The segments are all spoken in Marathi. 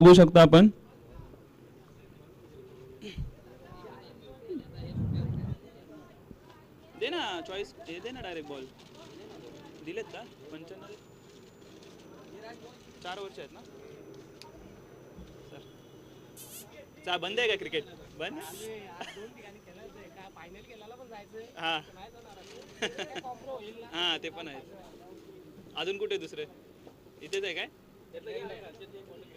बघू शकतो आपण. दे ना चॉईस, दे ना डायरेक्ट बॉल. दिलेत का 95? 4 वर्ष आहेत ना सर. बंद आहे का क्रिकेट? बंद. हां हां ते पण आहे. अजून कुठे दुसरे? इथेच आहे काय?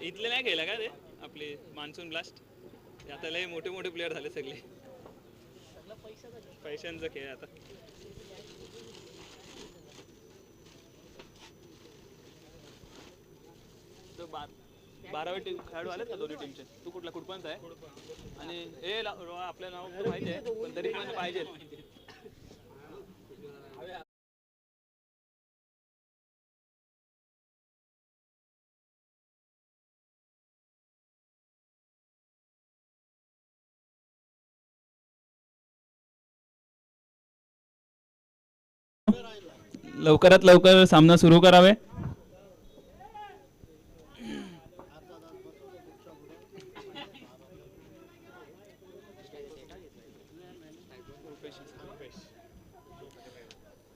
इथले नाही गेला का ते आपले मान्सून ब्लास्ट? आता लय मोठे मोठे प्लेअर झाले सगळे. पैशांचा खेळ आता. तो 12वे टीम खेळाडू आलेत का दोन्ही टीमचे? तू कुठला कुडपणचा आहे? आणि आपलं नाव माहिती आहे पण तरी पण पाहिजे. लवकरात लवकर सामना सुरू करावे.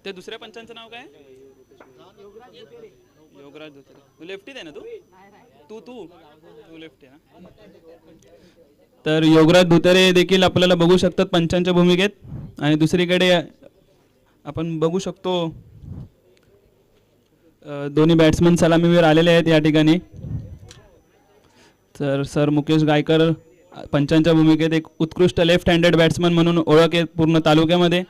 ते दुसऱ्या पंचांचं नाव काय? योगराज धोत्रे. तू लेफ्टीत आहे ना? तू तू तू लेफ्टी आहे ना? तर योगराज धुतरे देखील आपल्याला बघू शकतात पंचांच्या भूमिकेत. आणि दुसरीकडे आपण बघू शकतो दोन्ही बॅट्समन सलामीवीर आलेले आहेत या ठिकाणी. तर सर मुकेश गायकर पंचांच्या भूमिकेत एक उत्कृष्ट लेफ्ट हँडेड बॅट्समन म्हणून ओळख आहे पूर्ण तालुक्यामध्ये.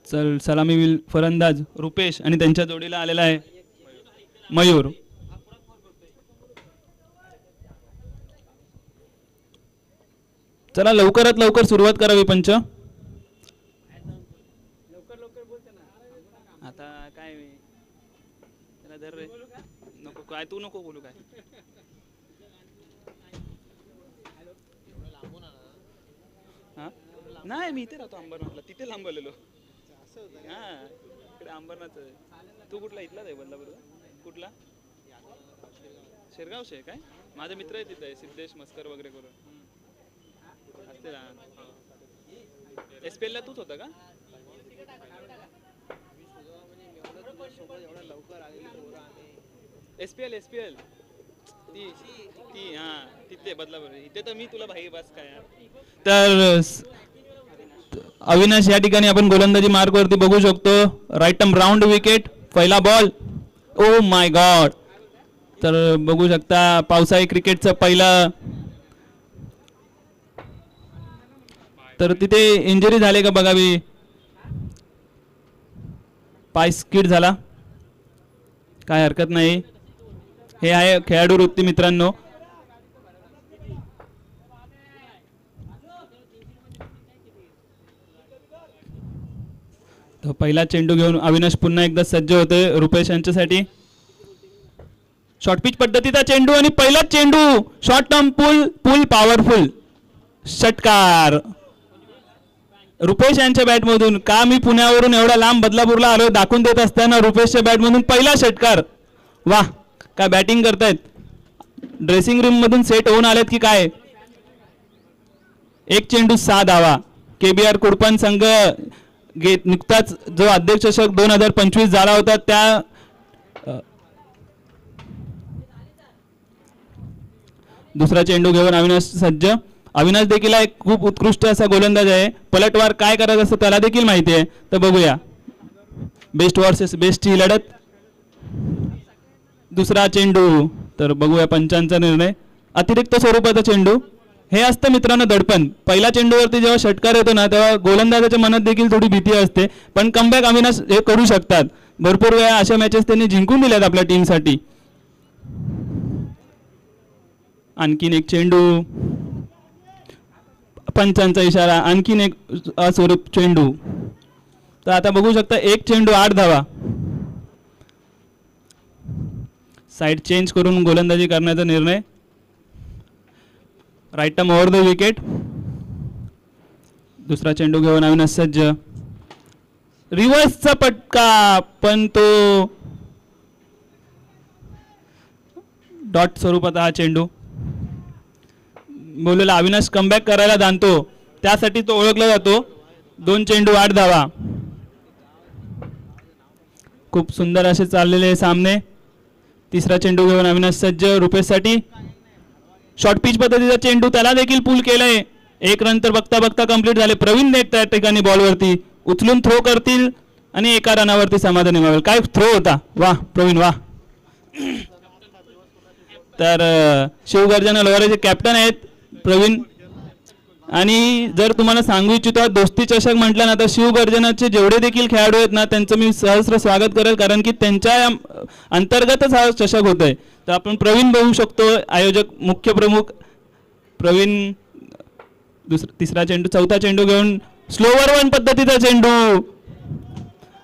तर सलामीवीर फलंदाज रुपेश आणि त्यांच्या जोडीला आलेला आहे मयूर. चला लवकरात लवकर सुरुवात करावी पंच. आता काय त्याला धर रे. नको काय, तू नको बोलू काय. हा नाही, मी इथे राहतो अंबरनाथला. तिथे लांब आलेलो. हां इकडे अंबरनाथ. तू कुठला? इथलाच आहे बदलापूरचा. कुठला? शेरगावचे आहे काय? माझा मित्र आहे तिथे, सिद्धेश मस्कर वगैरे करून असते. SPL ला तूच होता का? SPL ती ती हां तिथे बदलापूर. इथे तर मी तुला भाई बस काय यार. तर अविनाश या ठिकाणी आपण गोलंदाजी मार्क वरती बघू शकतो. Right arm round wicket. पहिला बॉल. Oh my god. तर बघू शकता पावसाळी क्रिकेटचं पहिलं. तर तिथे इंजरी झाली का बघावी. पाय स्किड झाला. काय हरकत नाही. हे आहे खेळाडू वृत्ती मित्रांनो. तो पहिला चेंडू घेऊन अविनाश पुन्हा एकदा सज्ज होते रुपेश यांच्यासाठी. शॉर्ट पिच पद्धतीचा चेंडू आणि पहिला चेंडू शॉर्ट टर्म पुल पॉवरफुल षटकार रुपेश यांच्या बॅटमधून. का मी पुण्यावरून एवढा लांब बदलापूरला आलो दाखवून देत असताना रुपेशच्या बॅटमधून पहिला षटकार. वाह काय बॅटिंग करतायत. ड्रेसिंग रूम मधून सेट होऊन आलेत की काय. एक चेंडू 6 धावा. KBR कुडपण संघ नुकताच जो अध्यक्ष चषक 2025 झाला होता त्या दुसरा चेंडू घेऊन अविनाश सज्ज. अविनाश देखील एक खूप उत्कृष्ट असा गोलंदाज आहे. पलटवार काय करायचं असं त्याला देखील माहिती आहे. तर बघूया बेस्ट वर्सेस बेस्टची लढत. दुसरा चेंडू. तर बघूया पंचांचा निर्णय. अतिरिक्त स्वरूपाचा चेंडू. हे असतं मित्रांनो दडपण. पहिल्या चेंडूवरती जेव्हा षटकार येतो ना तेव्हा गोलंदाजाच्या मनात देखील थोडी भीती असते. पण कमबॅक अविनाश हे करू शकतात. भरपूर वेळा अशा मॅचेस त्यांनी जिंकून दिल्यात आपल्या टीमसाठी. आणखीन एक चेंडू. पंचांचा इशारा. आणखीन एक स्वरूप चेंडू. तर आता बघू शकता एक चेंडू 8 धावा. साइड चेंज करून गोलंदाजी करण्याचा निर्णय. Right term over the wicket. दुसरा चेंडू घेऊन अविनाश सज्ज. रिव्हर्सचा पटका, पण तो डॉट स्वरूपात हा चेंडू. बोललेला अविनाश कमबॅक करायला जाणतो, त्यासाठी तो ओळखला जातो. 2 चेंडू 8 धावा. खूप सुंदर असे चाललेले सामने. तिसरा चेंडू घेऊन अविनाश सज्ज रुपेशसाठी. शॉर्ट पिच पद्धतीचा चेंडू, त्याला देखील पुल केलंय. 1 रन तर बघता बघता कंप्लीट झाले. प्रवीण देत त्या ठिकाणी बॉलवरती उचलून थ्रो करतील आणि 1 रनावरती समाधानी व्हावेल. काय थ्रो होता, वा प्रवीण वा. तर शिवगर्जना लोहारेचे कॅप्टन आहेत प्रवीण. आणि जर तुम्हाला सांगू इच्छितो, दोस्ती चषक म्हटलं ना तर शिवगर्जनाचे जेवढे देखील खेळाडू आहेत ना त्यांचं मी सहस्र स्वागत करेल, कारण की त्यांच्या अंतर्गतच हा चषक होत आहे. तर आपण प्रवीण बघू शकतो, आयोजक मुख्य प्रमुख प्रवीण. तिसरा चेंडू, चौथा चेंडू घेऊन स्लोवर वन पद्धतीचा चेंडू,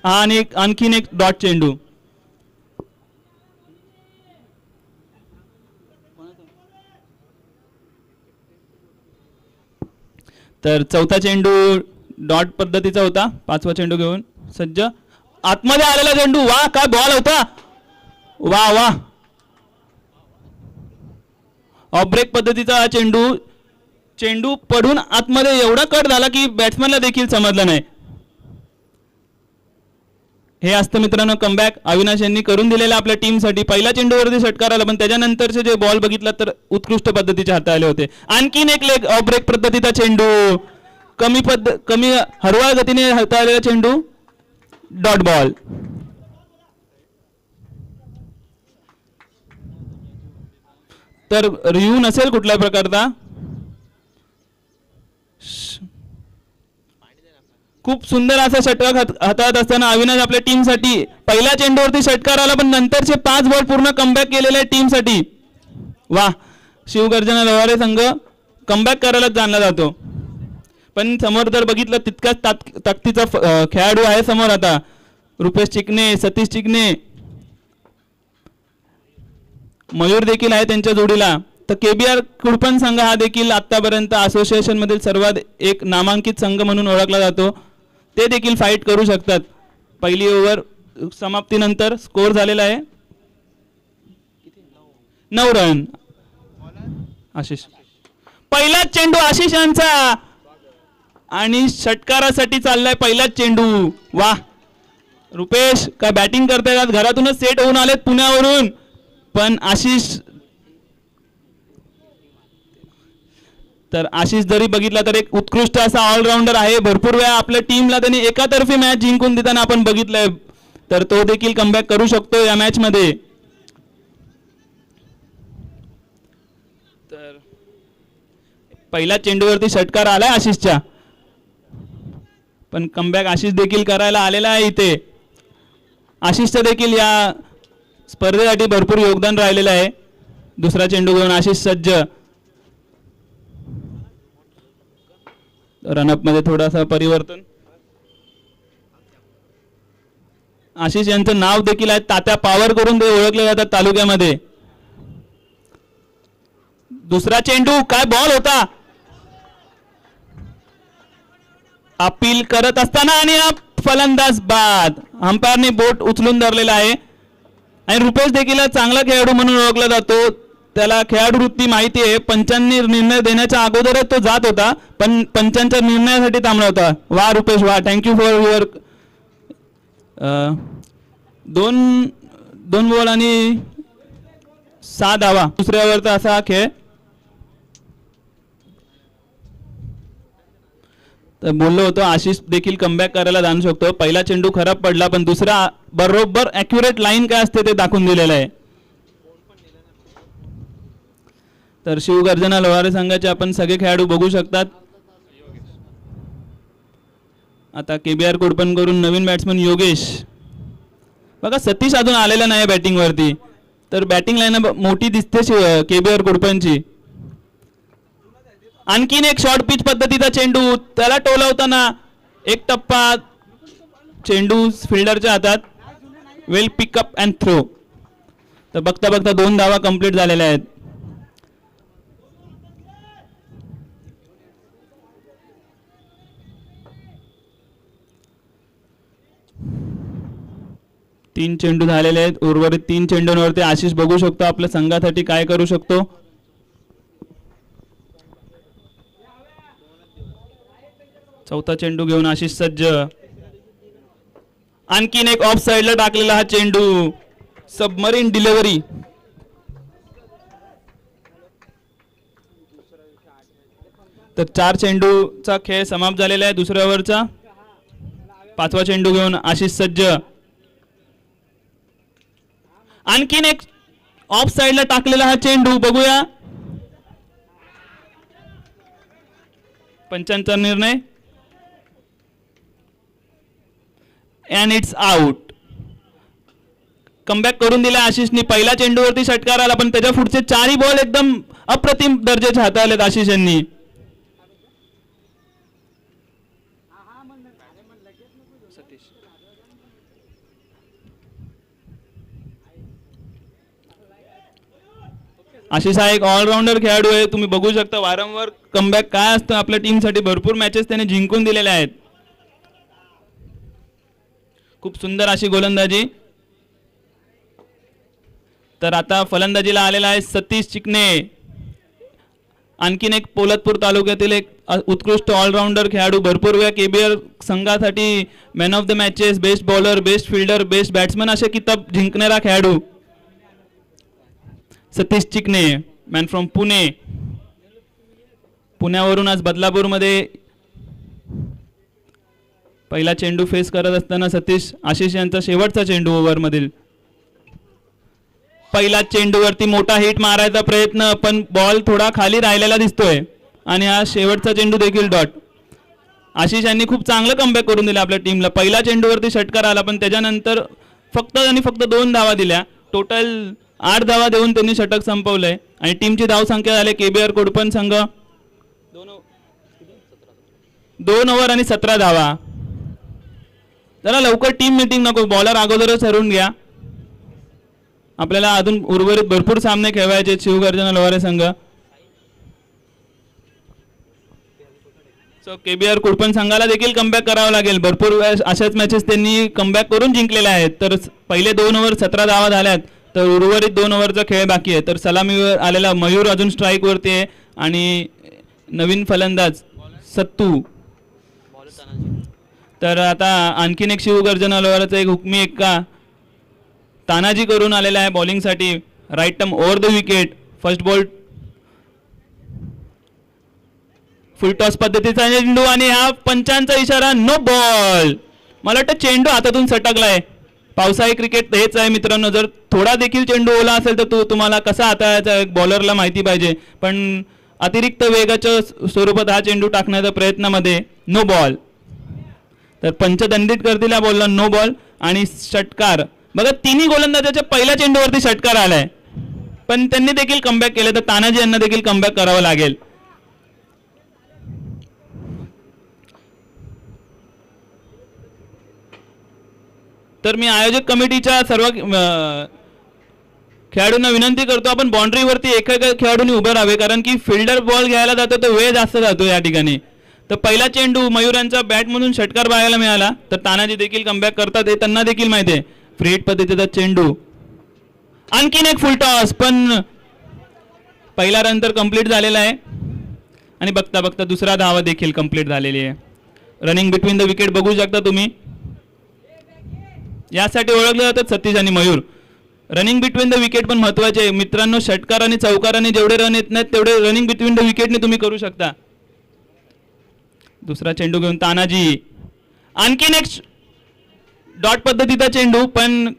आणि आणखीन एक डॉट चेंडू. तर चौथा चेंडू डॉट पद्धतीचा होता. 5वा चेंडू घेऊन सज्ज, आतमध्ये आलेला चेंडू, वा काय बॉल होता, वा वा. ऑफ ब्रेक पद्धतीचा हा चेंडू, चेंडू पडून आतमध्ये एवढा कट झाला की बॅट्समॅनला देखील समजलं नाही. हे असतं मित्रांनो कमबॅक अविनाश यांनी करून दिलेल्या आपल्या टीमसाठी. पहिल्या चेंडूवरती षटकार आला, पण त्याच्यानंतरचे जे बॉल बघितला तर उत्कृष्ट पद्धतीचे हाताळले होते. आणखीन एक लेग ऑफ ब्रेक पद्धतीचा चेंडू, कमी हरवाळ गतीने हाताळलेला चेंडू, डॉट बॉल. तर रिव्ह्यू नसेल कुठल्या प्रकारचा. खूप सुंदर असा षटकार हाताळत असताना अविनाश आपल्या टीमसाठी पहिल्या चेंडूवरती षटकार आला, पण नंतरचे 5 बॉल पूर्ण कमबॅक केलेले टीमसाठी. वा, शिवगर्जना लोहारे संघ कमबॅक करायला जाणला जातो. पण समोर जर बघितलं तितकाच ताकदीचा खेळाडू आहे समोर आता. रुपेश चिकणे, सतीश चिकणे, मयूर देखील आहे त्यांच्या जोडीला. तर केबीआर कुडपण संघ हा देखील आतापर्यंत असोसिएशन मधील सर्वात एक नामांकित संघ म्हणून ओळखला जातो. ते देखील फाईट करू शकतात. पहिली ओव्हर समाप्तीनंतर स्कोर झालेला आहे 9 रन. आशिष, पहिलाच चेंडू आशिष यांचा, आणि षटकारासाठी चाललाय पहिलाच चेंडू. वा, रुपेश काय बॅटिंग करतायत, घरातूनच सेट होऊन आलेत पुण्यावरून. पण आशिष, तर आशिष जरी बघितला तर एक उत्कृष्ट असा ऑलराऊंडर आहे. भरपूर वेळा आपल्या टीमला त्यांनी एकातर्फी मॅच जिंकून देताना आपण बघितलंय. तर तो देखील कमबॅक करू शकतो या मॅच मध्ये. तर पहिल्या चेंडूवरती षटकार आलाय आशिषच्या, पण कमबॅक आशिष देखील करायला आलेला आहे इथे. आशिषचं देखील या स्पर्धेसाठी भरपूर योगदान राहिलेलं आहे. दुसरा चेंडू घेऊन आशिष सज्ज. रनअप मध्ये थोडासा परिवर्तन. आशिष यांचं नाव देखील आहे तात्या पॉवर करून ते ओळखले जातात तालुक्यामध्ये. दुसरा चेंडू, काय बॉल होता, अपील करत असताना आणि फलंदाज बाद. अंपायरने बोट उचलून धरलेला आहे. आणि रुपेश देखील चांगला खेळाडू म्हणून ओळखला जातो. त्याला खेळाडू वृत्ती माहिती आहे. पंचांनी निर्णय देण्याच्या अगोदरच तो जात होता, पण पंचांच्या निर्णयासाठी थांबला होता. वा रुपेश वा, थँक्यू फॉर युअर. 2 बॉल आणि 6 धावा दुसऱ्या ओव्हरचा असा हा खेळ. तर बोललो होतो आशिष देखील कमबॅक करायला जाणू शकतो. पहिला चेंडू खराब पडला, पण दुसरा बरोबर ॲक्युरेट लाईन काय असते ते दाखवून दिलेलं आहे. तर शिवगर्जना लोहारे संघाचे आपण सगळे खेळाडू बघू शकतात. आता केबीआर कोडपण करून नवीन बॅट्समन योगेश. बघा सतीश अजून आलेला नाही बॅटिंग वरती, तर बॅटिंग लाईन मोठी दिसते केबीआर कोडपणची. आणखीन एक शॉर्ट पिच पद्धतीचा चेंडू, त्याला टोलवताना एक टप्पा, चेंडू फिल्डरच्या हातात. वेल पिकअप अँड थ्रो. तर बघता बघता 2 धावा कंप्लीट झालेल्या आहेत. 3 चेंडू झालेले आहेत. उर्वरित 3 चेंडूंवरती आशिष बघू शकतो आपल्या संघासाठी काय करू शकतो. चौथा चेंडू घेऊन आशिष सज्ज. आणखीन एक ऑफ साइडला टाकलेला हा चेंडू. Submarine delivery. तर 4 चेंडूचा खेळ समाप्त झालेला आहे दुसऱ्या ओव्हरचा. 5वा चेंडू घेऊन आशिष सज्ज. आणखीन एक ऑफ साइडला टाकलेला हा चेंडू बघूया. पंचांचा निर्णय अँड इट्स आउट. कमबॅक करून दिला आशिषनी. पहिल्या चेंडूवरती षटकार आला पण त्याच्या पुढचे 4ही बॉल एकदम अप्रतिम दर्जाचे हाताळलेत आशिष यांनी. आशिष हा एक ऑलराऊंडर खेळाडू आहे. तुम्ही बघू शकता वारंवार कमबॅक काय असतं आपल्या टीमसाठी. भरपूर मॅचेस त्याने जिंकून दिलेल्या आहेत. खूप सुंदर अशी गोलंदाजी. तर आता फलंदाजीला आलेला आहे सतीश चिकणे. आणखीन एक पोलादपूर तालुक्यातील एक उत्कृष्ट ऑलराऊंडर खेळाडू. भरपूर वेळा केबीआर संघासाठी man of the matches, best bowler, best fielder, best batsman असे किताब जिंकणारा खेळाडू सतीश चिकणे, मॅन फ्रॉम पुणे. पुण्यावरून आज बदलापूरमध्ये पहिला चेंडू फेस करत असताना सतीश. आशिष यांचा शेवटचा चेंडू ओव्हरमधील. पहिला चेंडूवरती मोठा हिट मारायचा प्रयत्न पण बॉल थोडा खाली राहिलेला दिसतोय आणि हा शेवटचा चेंडू देखील डॉट. आशिष यांनी खूप चांगलं कमबॅक करून दिलं आपल्या टीमला. पहिल्या चेंडूवरती षटकार आला पण त्याच्यानंतर फक्त 2 धावा दिल्या. टोटल 8 धावा देऊन त्यांनी षटक संपवलंय आणि टीमची धावसंख्या झाली केबीआर कोडपण संघ 2 ओव्हर आणि 17 धावा. जरा लवकर टीम मीटिंग नको. बॉलर अगोदरच हरवून घ्या. आपल्याला अजून उर्वरित भरपूर सामने खेळवायचे शिवगर्जना लोहारे संघ. सो केबीआर कुडपण संघाला देखील कमबॅक करावं लागेल. भरपूर अशाच मॅचेस त्यांनी कमबॅक करून जिंकलेल्या आहेत. तर पहिले 2 ओव्हर 17 धावा झाल्यात तर उर्वरित 2 ओव्हरचा खेळ बाकी आहे. तर सलामीवर आलेला मयूर अजून स्ट्राईक वरती आहे आणि नवीन फलंदाज सत्तू. तर आता आणखीन एक शिवगर्जना लोहाराचा एक हुकमी एक्का तानाजी करून आलेला आहे बॉलिंगसाठी. Right term over the wicket. First ball full toss पद्धतीचा चेंडू आणि हा पंचांचा इशारा नो बॉल. मला वाटतं चेंडू हातातून सटकलाय. पावसाळी क्रिकेट हेच आहे मित्रांनो. जर थोडा देखील चेंडू ओला असेल तर तुम्हाला कसा हाताळायचा बॉलरला माहिती पाहिजे. पण अतिरिक्त वेगाच्या स्वरूपात हा चेंडू टाकण्याच्या प्रयत्नामध्ये नो बॉल. तर पंच दंडित करतील या बॉलला नो बॉल आणि षटकार. बघा तिन्ही गोलंदाजाच्या पहिल्या चेंडूवरती षटकार आलाय पण त्यांनी देखील कमबॅक केले. तर तानाजी यांना देखील कमबॅक करावं लागेल. तर मी आयोजक कमिटीच्या सर्व खेळाडूंना विनंती करतो आपण बाउंड्रीवरती एका खेळाडूंनी उभं राहावे कारण की फिल्डर बॉल घ्यायला जातो तर वेळ जास्त जातो या ठिकाणी. तर पहिला चेंडू मयूरांचा बॅटमधून षटकार बघायला मिळाला. तर तानाजी देखील कमबॅक करतात हे त्यांना देखील माहिती आहे. फ्री हिट पद्धतीचा चेंडू. आणखीन एक फुल टॉस पण पहिला रन तर कंप्लीट झालेला आहे आणि बघता बघता दुसरा धावा देखील कंप्लीट झालेली आहे. रनिंग बिटवीन द विकेट बघू शकता तुम्ही. यासाठी ओळखले जातात सतीश आणि Mayur. Running between the wicket पण महत्वाचे आहे मित्रांनो. षटकार आणि चौकाराने जेवढे रन येत नाहीत तेवढे रनिंग बिटवीन द विकेटने तुम्ही करू शकता. दुसरा चेंडू घेऊन तानाजी. आणखीन एक डॉट पद्धतीचा चेंडू पण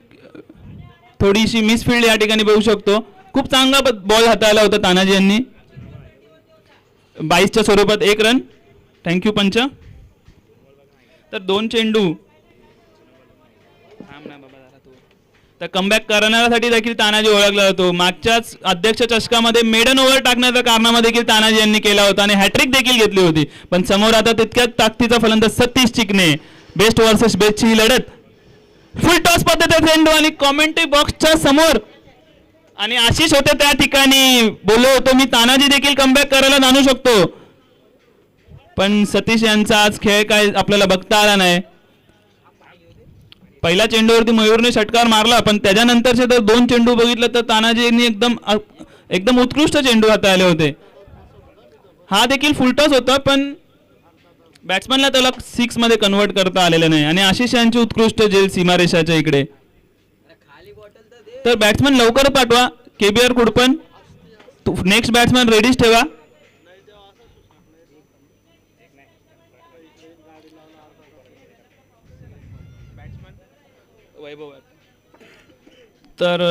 थोडीशी मिसफिल्ड या ठिकाणी बघू शकतो. खूप चांगला बॉल हाताळला होता तानाजी यांनी. 22च्या स्वरूपात 1 रन. थँक्यू पंच. तर 2 चेंडू. तर कमबॅक करण्यासाठी देखील तानाजी ओळखला जातो. मागच्याच अध्यक्ष चषकामध्ये मेडन ओव्हर टाकण्याचा कारनामा देखील तानाजी यांनी केला होता आणि हॅट्रिक देखील घेतली होती. पण समोर आता तितक्याच ताकदीचा फलंदाज सतीश चिकणे. बेस्ट वर्सेस बेस्टची ही लढत. फुल टॉस पद्धतीचा चेंडू आणि कॉमेंट्री बॉक्सच्या समोर आणि आशिष होते त्या ठिकाणी. बोललो होतो मी तानाजी देखील कमबॅक करायला जाणू शकतो पण सतीश यांचा आज खेळ काय आपल्याला बघता आला नाही. पहिल्या चेंडूवरती मयूरने षटकार मारला, पण त्याच्यानंतरचे जर 2 चेंडू बघितलं तर तानाजींनी एकदम उत्कृष्ट चेंडू हाताळले होते. हा देखील फुलटॉस होता, पण बॅट्समॅनला त्याला 6 मध्ये कन्वर्ट करता आलेलं नाही. आणि आशिष यांची उत्कृष्ट जेल सीमारेषाच्या इकडे. तर बॅट्समॅन लवकर पाठवा. केबीआर कुडपण नेक्स्ट बॅट्समॅन रेडीच ठेवा. वैभव आहे. तर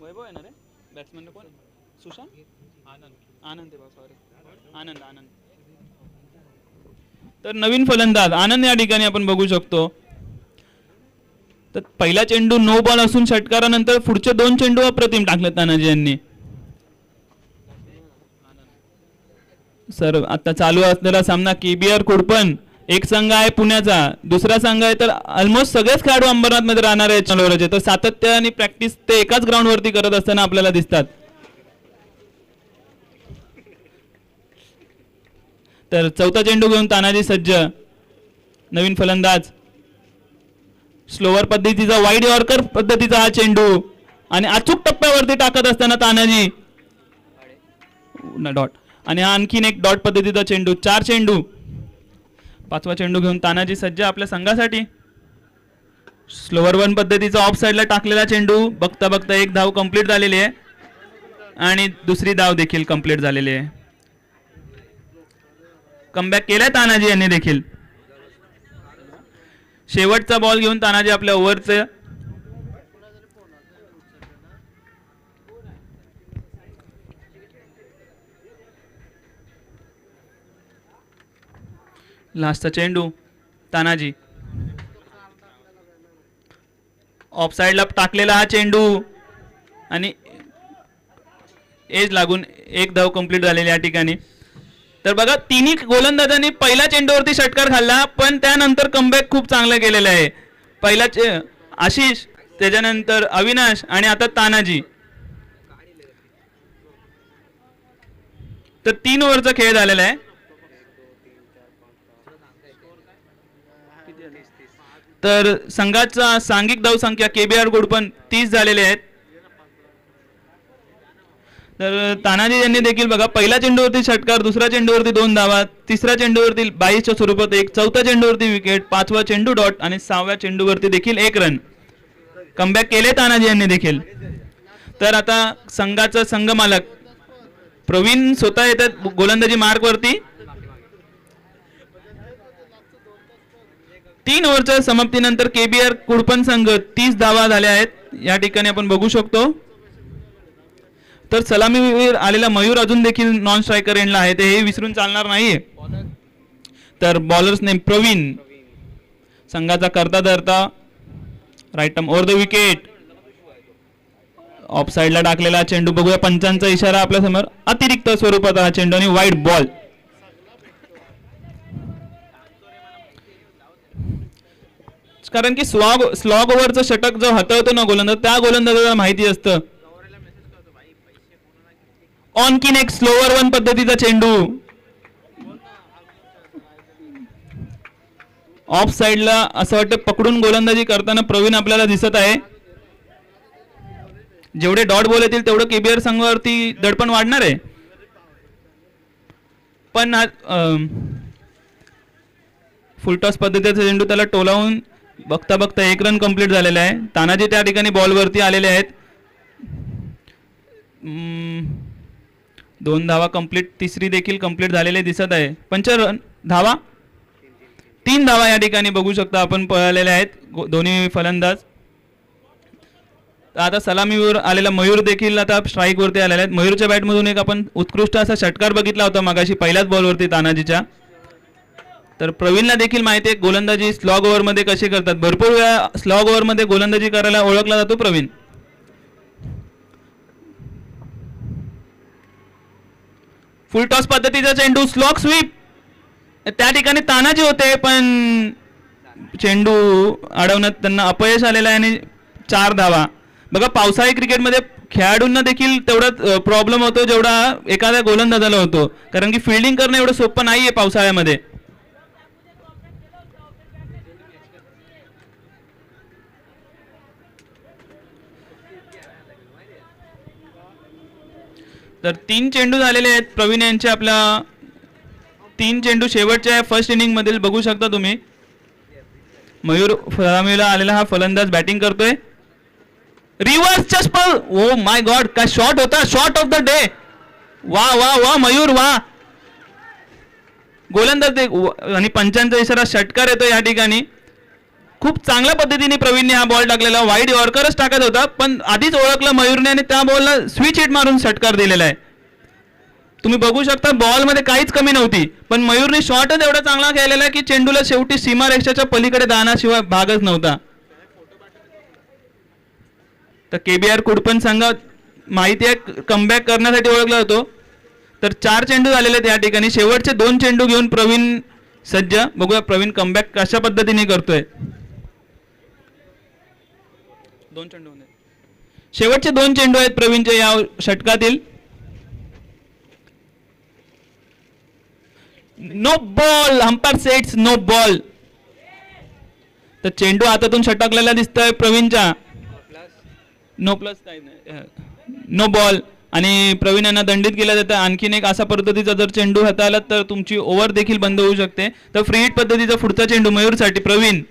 वैभव आहे ना रे बॅट्समॅन कोण? सुशांत आनंद सॉरी आनंद. तर नवीन फलंदाज आनंद या ठिकाणी आपण बघू शकतो. तर पहिला चेंडू नो बॉल असून षटकारानंतर पुढचे 2 चेंडू अप्रतिम टाकले तानाजी यांनी. सर आता चालू असलेला सामना केबीआर कुडपण एक संघ आहे पुण्याचा, दुसरा संघ आहे तर ऑलमोस्ट सगळेच खेळाडू अंबरनाथ मध्ये राहणार आहेत चंद्रवरचे. तर सातत्य आणि प्रॅक्टिस ते एकाच ग्राउंड वरती करत असताना आपल्याला दिसतात. तर चौथा चेंडू घेऊन तानाजी सज्ज. नवीन फलंदाज स्लोवर पद्धतीचा वाईड यॉर्कर पद्धतीचा हा चेंडू आणि अचूक टप्प्यावरती टाकत असताना तानाजी डॉट. आणि हा आणखीन एक डॉट पद्धतीचा चेंडू. 4 चेंडू. 5वा चेंडू घेऊन तानाजी सज्ज आपल्या संघासाठी. स्लोवर 1 पद्धतीचा ऑफ साइडला टाकलेला चेंडू. बघता बघता एक धाव कंप्लीट झालेली आहे आणि दुसरी धाव देखील कंप्लीट झालेली आहे. कमबॅक केलाय तानाजी यांनी देखील. शेवटचा बॉल घेऊन तानाजी आपल्या ओव्हरचे लास्टचा चेंडू. तानाजी ऑफ साइडला टाकलेला हा चेंडू आणि एज लागून एक धाव कंप्लीट झालेली या ठिकाणी. तर बघा तिन्ही गोलंदाजांनी पहिल्या चेंडूवरती षटकार खाल्ला, पण त्यानंतर कमबॅक खूप चांगलं केलेलं आहे. पहिला आशिष, त्याच्यानंतर अविनाश आणि आता तानाजी. तर 3 ओव्हरचा खेळ झालेला आहे. तर संघाचा सांघिक धावसंख्या केबीआर कुडपण 30 झालेले आहेत. तर तानाजी यांनी देखील बघा पहिल्या चेंडूवरती षटकार, दुसऱ्या चेंडूवरती 2 धावा, तिसऱ्या चेंडूवरती 22च्या स्वरूपात 1, चौथ्या चेंडूवरती विकेट, 5वा चेंडू डॉट आणि 6व्या चेंडूवरती देखील 1 रन. कमबॅक केले तानाजी यांनी देखील. तर आता संघाचा संघ मालक प्रवीण स्वतः येतात गोलंदाजी मार्क वरती. 3 ओव्हरच्या समाप्तीनंतर केबीआर कुडपण संघ 30 धावा झाल्या आहेत या ठिकाणी आपण बघू शकतो. तर सलामीवीर आलेला मयूर अजून देखील नॉन स्ट्रायकर एंडला आहे, ते हे विसरून चालणार नाहीये. तर बॉलर्स नेम प्रवीण. संघाचा करता धरता right arm over the wicket. Off साइडला टाकलेला चेंडू बघूया. पंचांचा इशारा आपल्या समोर. अतिरिक्त स्वरूपात हा चेंडू आणि वाईड बॉल. कारण की स्लॉग ओव्हरचं षटक जो हाताळतो ना गोलंदाज, त्या गोलंदाजाला माहिती असतं. ऑनकीन एक स्लोवर 1 पद्धतीचा चेंडू. ऑफ साइडला असं वाटतं पकडून गोलंदाजी करताना प्रवीण आपल्याला दिसत आहे. जेवढे डॉट बॉल येतील तेवढं केबीआर संघावरती दडपण वाढणार आहे. पण फुलटॉस पद्धतीचा चेंडू त्याला टोलावून बघता बघता 1 रन कंप्लीट झालेला आहे. तानाजी त्या ठिकाणी बॉलवरती आलेले आहेत. 2 धावा कंप्लीट, तिसरी देखील कंप्लीट झालेले दिसत आहे. 5 रन धावा, 3 धावा या ठिकाणी बघू शकता आपण पळालेल्या आहेत दोन्ही फलंदाज. आता सलामीवर आलेला मयूर देखील आता स्ट्राईक वरती आलेला आहे. मयूरच्या बॅटमधून एक आपण उत्कृष्ट असा षटकार बघितला होता मागाशी पहिल्याच बॉलवरती तानाजीच्या. तर प्रवीणला देखील माहिती आहे गोलंदाजी स्लॉग ओव्हर मध्ये कशी करतात. भरपूर वेळा स्लॉग ओव्हर मध्ये गोलंदाजी करायला ओळखला जातो प्रवीण. फुल टॉस पद्धतीचा चेंडू, स्लॉग स्वीप. त्या ठिकाणी तानाजी होते पण चेंडू अडवण्यात त्यांना अपयश आलेलं आहे आणि 4 धावा. बघा पावसाळी क्रिकेटमध्ये खेळाडूंना देखील तेवढाच प्रॉब्लेम होतो जेवढा एखाद्या गोलंदाजाला होतो, कारण की फिल्डिंग करणं एवढं सोपं नाहीये पावसाळ्यामध्ये. तर 3 चेंडू झालेले आहेत प्रवीण यांचे. आपल्या 3 चेंडू शेवटच्या फर्स्ट इनिंग मधील बघू शकता तुम्ही. मयूर फरामीला आलेला हा फलंदाज बॅटिंग करतोय. रिव्हर्स चस्पल, ओ माय गॉड, काय शॉट होता, शॉट ऑफ द डे. वा वा वा मयूर वा. गोलंदाज आणि पंचांचा इशारा, षटकार येतो या ठिकाणी. खूप चांगल्या पद्धतीने प्रवीणने हा बॉल टाकलेला. वाईड यॉर्करच टाकत होता पण आधीच ओळखलं मयूरने आणि त्या बॉलला स्विच हिट मारून षटकार दिलेला आहे. तुम्ही बघू शकता बॉलमध्ये काहीच कमी नव्हती पण मयूरने शॉटच एवढा चांगला खेळलेला की चेंडूला शेवटी सीमारेषेच्या पलीकडे जाण्याशिवाय भागच नव्हता. तर केबीआर कुडपण संघ माहिती आहे कमबॅक करण्यासाठी ओळखला जातो. तर 4 चेंडू झालेले आहेत या ठिकाणी. शेवटचे 2 चेंडू घेऊन प्रवीण सज्ज. बघूया प्रवीण कमबॅक कशा पद्धतीने करतोय. 2 चेंडू शेवटचे 2 चेंडू आहेत प्रवीणचे या षटकातील. No ball, umpire sets no ball. तर चेंडू हातातून षटकलेला दिसतोय प्रवीणच्या. नो प्लस काही नाही, नो बॉल. आणि प्रवीण यांना दंडित केलं जातं. आणखीन एक असा पद्धतीचा जर चेंडू हाताळला तर तुमची ओव्हर देखील बंद होऊ शकते. तर फ्री हिट पद्धतीचा पुढचा चेंडू मयूरसाठी. प्रवीण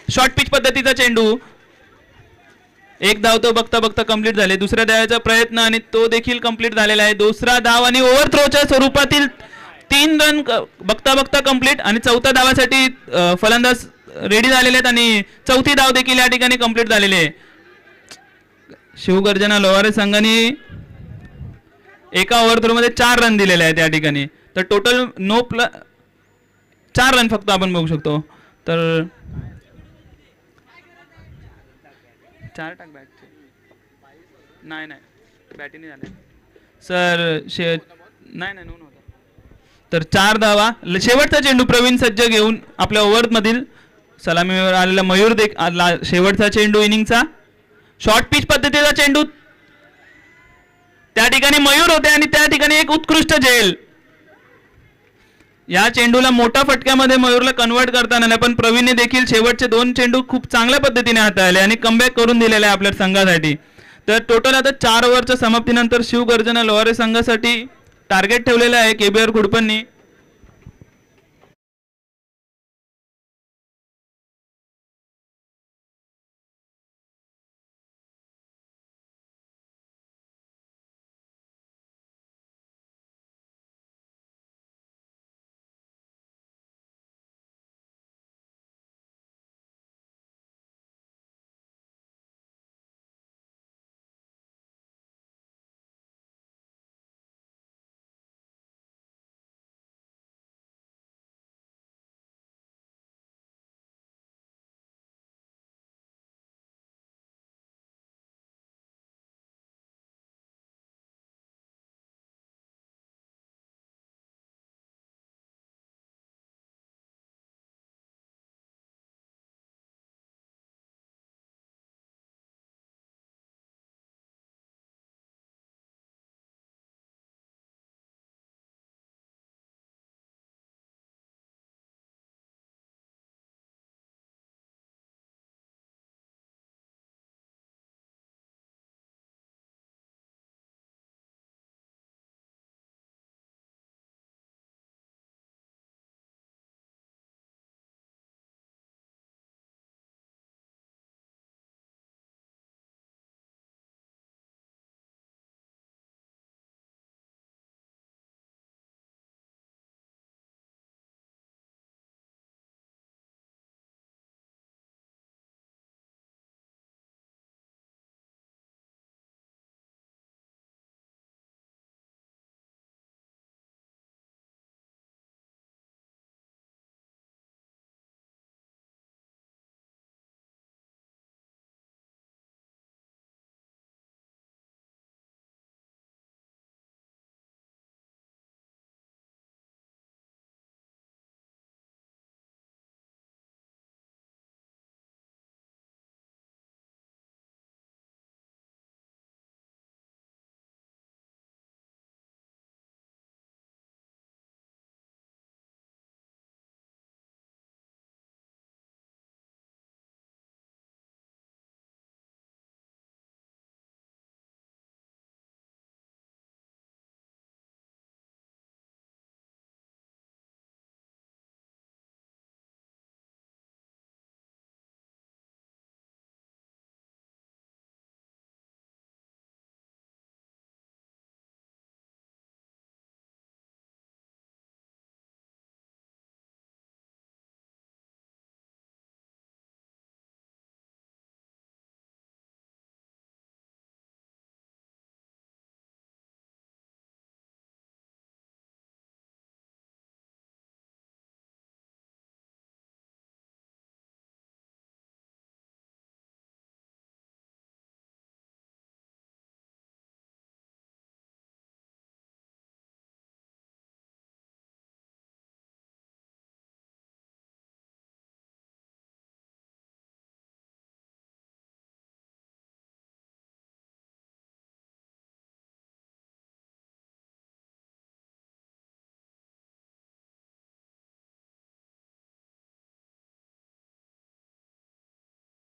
शॉर्ट पिच पद्धतीचा चेंडू. एक धाव तो बघता बघता कंप्लीट झाले. दुसऱ्या धावाचा प्रयत्न आणि तो देखील कंप्लीट झालेला आहे. दुसरा धाव आणि ओव्हर थ्रोच्या स्वरूपातील 3 रन बघता बघता कंप्लीट. आणि चौथ्या धावासाठी फलंदाज रेडी झालेले आहेत आणि चौथी धाव देखील या ठिकाणी कंप्लीट झालेली आहे. शिवगर्जना लोहारे संघाने एका ओव्हर थ्रो मध्ये 4 रन दिलेले आहेत या ठिकाणी. तर टोटल 4 रन फक्त आपण बघू शकतो. तर 4 टाक बॅटचे. नाही बॅटिंग झाले सर. नाही नव्हता. तर 4 धावा. शेवटचा चेंडू प्रवीण सज्ज घेऊन आपल्या ओव्हर मधील सलामीवर आलेला मयूर शेवटचा चेंडू इनिंगचा. शॉर्ट पिच पद्धतीचा चेंडू. त्या ठिकाणी मयूर होते आणि त्या ठिकाणी एक उत्कृष्ट झेल. या चेंडूला मोठ्या फटक्यामध्ये मयूरला कन्वर्ट करताना नाही पण प्रवीणने देखील शेवटचे 2 चेंडू खूप चांगल्या पद्धतीने हाताळले आणि कमबॅक करून दिलेला आहे आपल्या संघासाठी. तर टोटल आता 4 ओव्हरच्या समाप्तीनंतर शिवगर्जना लोहारे संघासाठी टार्गेट ठेवलेलं आहे केबीआर कुडपणनी.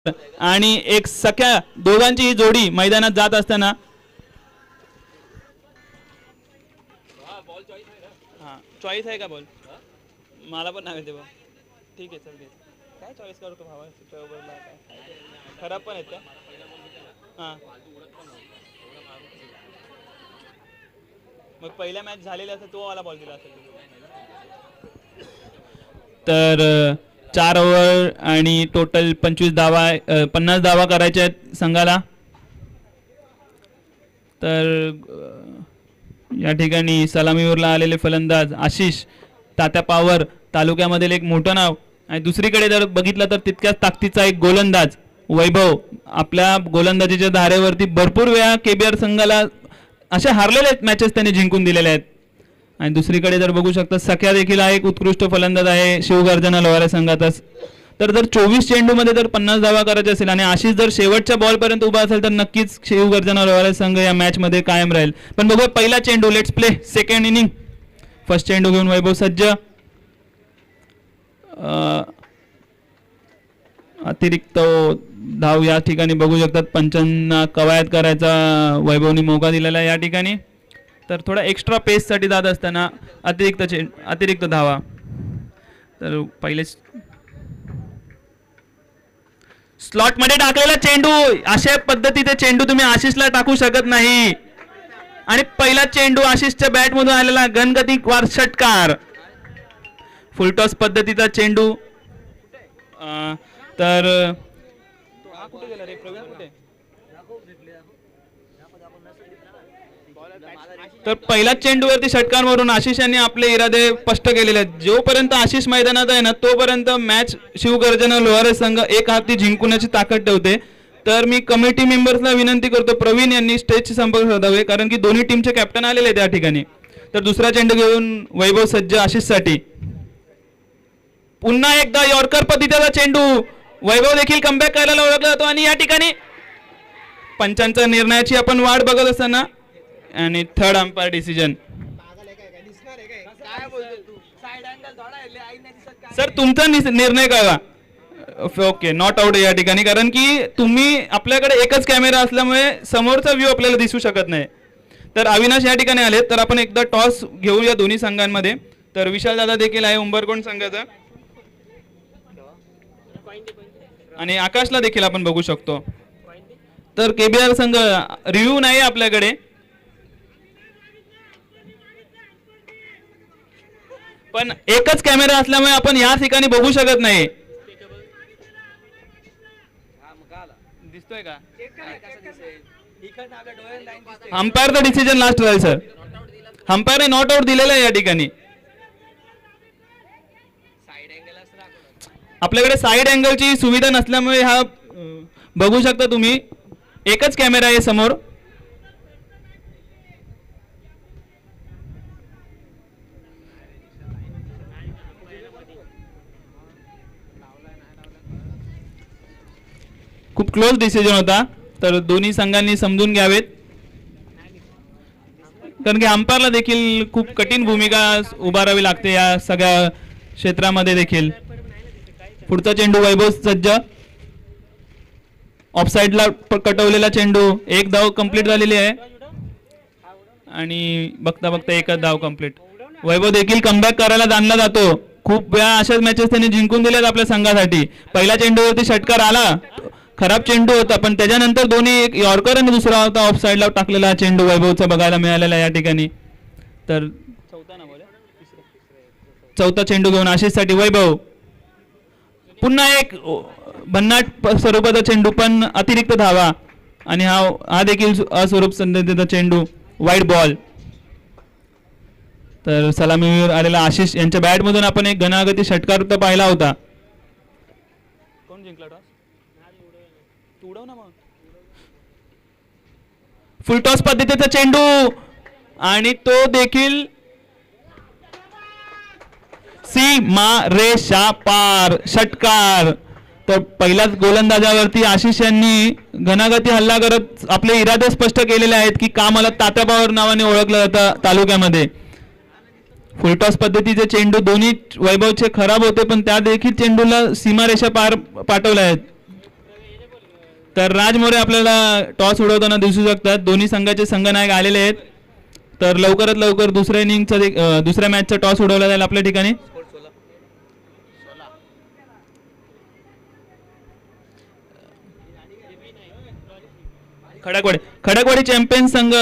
आणि एक सख्या दोघांची ही जोडी मैदानात जात असताना चॉईस आहे का बॉल मला पण नाही बा ठीक आहे चल काय चॉईस करतो भावा खराब पण आहेत का हां मग पहिल्या मॅच झालेल्या असं तो वाला बॉल दिला असेल तर 4 ओव्हर आणि टोटल 25 धावा 50 धावा करायच्या आहेत संघाला तर या ठिकाणी सलामीवरला आलेले फलंदाज आशिष तात्या पवार तालुक्यामधील एक मोठं नाव आणि दुसरीकडे जर बघितलं तर तितक्याच ताकदीचा एक गोलंदाज वैभव आपल्या गोलंदाजीच्या धारेवरती भरपूर वेळा केबीआर संघाला अशा हारलेले मॅचेस त्यांनी जिंकून दिलेले आहेत आणि दुसरीकडे जर बघू शकता सख्या देखील हा एक उत्कृष्ट फलंदाज आहे शिवगर्जना लोहारे संघातच तर जर 24 चेंडूमध्ये जर 50 धावा करायचे असेल आणि आशिष जर शेवटच्या बॉलपर्यंत उभा असेल तर नक्कीच शिवगर्जना लोहारे संघ या मॅचमध्ये कायम राहील पण बघूया पहिला चेंडू let's play second inning first चेंडू घेऊन वैभव सज्ज अतिरिक्त धाव या ठिकाणी बघू शकतात पंचांना कवायत करायचा वैभवनी मौका दिलेला आहे या ठिकाणी तर थोडा एक्स्ट्रा पेससाठी जात असताना अतिरिक्त धावा तर पहिले स्लॉटमध्ये टाकलेला चेंडू अशा पद्धतीचे चेंडू तुम्ही आशिषला टाकू शकत नाही आणि पहिला चेंडू आशिषच्या बॅटमधून आलेला गणगती वार षटकार फुलटॉस पद्धतीचा चेंडू तर तर पहिल्या चेंडूवरती षटकार मारून आशिष यांनी आपले इरादे स्पष्ट केलेले आहेत जोपर्यंत आशिष मैदानात आहे ना तोपर्यंत मॅच शिवगर्जना लोहारे संघ एक हाती जिंकण्याची ताकद ठेवते तर मी कमिटी मेंबर्सला विनंती करतो प्रवीण यांनी स्टेजशी संपर्क साधावे कारण की दोन्ही टीमचे कॅप्टन आलेले आहेत त्या ठिकाणी तर दुसरा चेंडू घेऊन वैभव सज्ज आशिषसाठी पुन्हा एकदा यॉर्कर पद्धतीचा चेंडू वैभव देखील कमबॅक करायला ओळखला जातो आणि या ठिकाणी पंचांच्या निर्णयाची आपण वाट बघत असताना आणि थर्ड अंपायर डिसिजन सर तुमचा निर्णय कळवा ओके नॉट आउट या ठिकाणी कारण की तुम्ही आपल्याकडे एकच कॅमेरा असल्यामुळे समोरचा व्ह्यू आपल्याला दिसू शकत नाही तर अविनाश या ठिकाणी आले तर आपण एकदा टॉस घेऊया दोन्ही संघांमध्ये तर विशाल दादा देखील आहे उंबरकोंड संघाचा आणि आकाशला देखील आपण बघू शकतो तर केबीआर संघ रिव्ह्यू नाही आपल्याकडे पण एकच कॅमेरा असल्यामुळे आपण या ठिकाणी बघू शकत नाही दिसतोय का अंपायरचा डिसिजन लास्ट राहील सर अंपायरने नॉट आउट दिलेला आहे या ठिकाणी आपल्याकडे साइड अँगलची सुविधा नसल्यामुळे हा बघू शकता तुम्ही एकच कॅमेरा आहे समोर खूप क्लोज डिसिजन होता तर दोन्ही संघांनी समजून घ्यावेत कारण की अंपायरला देखील खूप कठीण भूमिका उभारावी लागते या सगळ्या क्षेत्रामध्ये देखील पुढचा चेंडू वैभव सज्ज ऑफसाइडला कटवलेला चेंडू एक धाव कंप्लीट झालेली आहे आणि बघता बघता एकच धाव कंप्लीट वैभव देखील कमबॅक करायला जाणला जातो खूप वेळा अशाच मॅचेस त्यांनी जिंकून दिल्यात आपल्या संघासाठी पहिल्या चेंडूवरती षटकार आला खराब चेंडू होता पण त्याच्यानंतर दोन्ही एक यॉर्कर आणि दुसरा होता ऑफ साइडला टाकलेला चेंडू वैभवचा बघायला मिळालेला या ठिकाणी तर चौथा चेंडू घेऊन आशिषसाठी वैभव पुन्हा एक भन्नाट स्वरूपाचा चेंडू पण अतिरिक्त धावा आणि हा देखील अस्वरूप संदेशाचा चेंडू वाईट बॉल तर सलामीवर आलेला आशिष यांच्या बॅट मधून आपण एक घनागती षटकार तर पाहिला होता कोण जिंकला टॉस तू उडव ना मग फुल टॉस पद्धतीचा चेंडू आणि तो देखील सीमा रेषा पार षटकार तर पहिल्याच गोलंदाजावरती आशिष यांनी घनागती हल्ला करत आपले इरादे स्पष्ट केलेले आहेत की का मला तात्या पवार नावाने ओळखलं जातं तालुक्यामध्ये फुलटॉस पद्धतीचे चेंडू दोन्ही वैभवचे खराब होते पण त्या देखील चेंडूला सीमारेषा पार पाठवल्या आहेत तर राज मोरे आपल्याला टॉस उडवताना दिसू शकतात. दोन्ही संघाचे संघनायक आलेले आहेत. तर लवकरात लवकर दुसऱ्या इनिंगचा दुसऱ्या मॅचचा टॉस उडवला जाईल आपल्या ठिकाणी. खडकवाडी चॅम्पियन संघ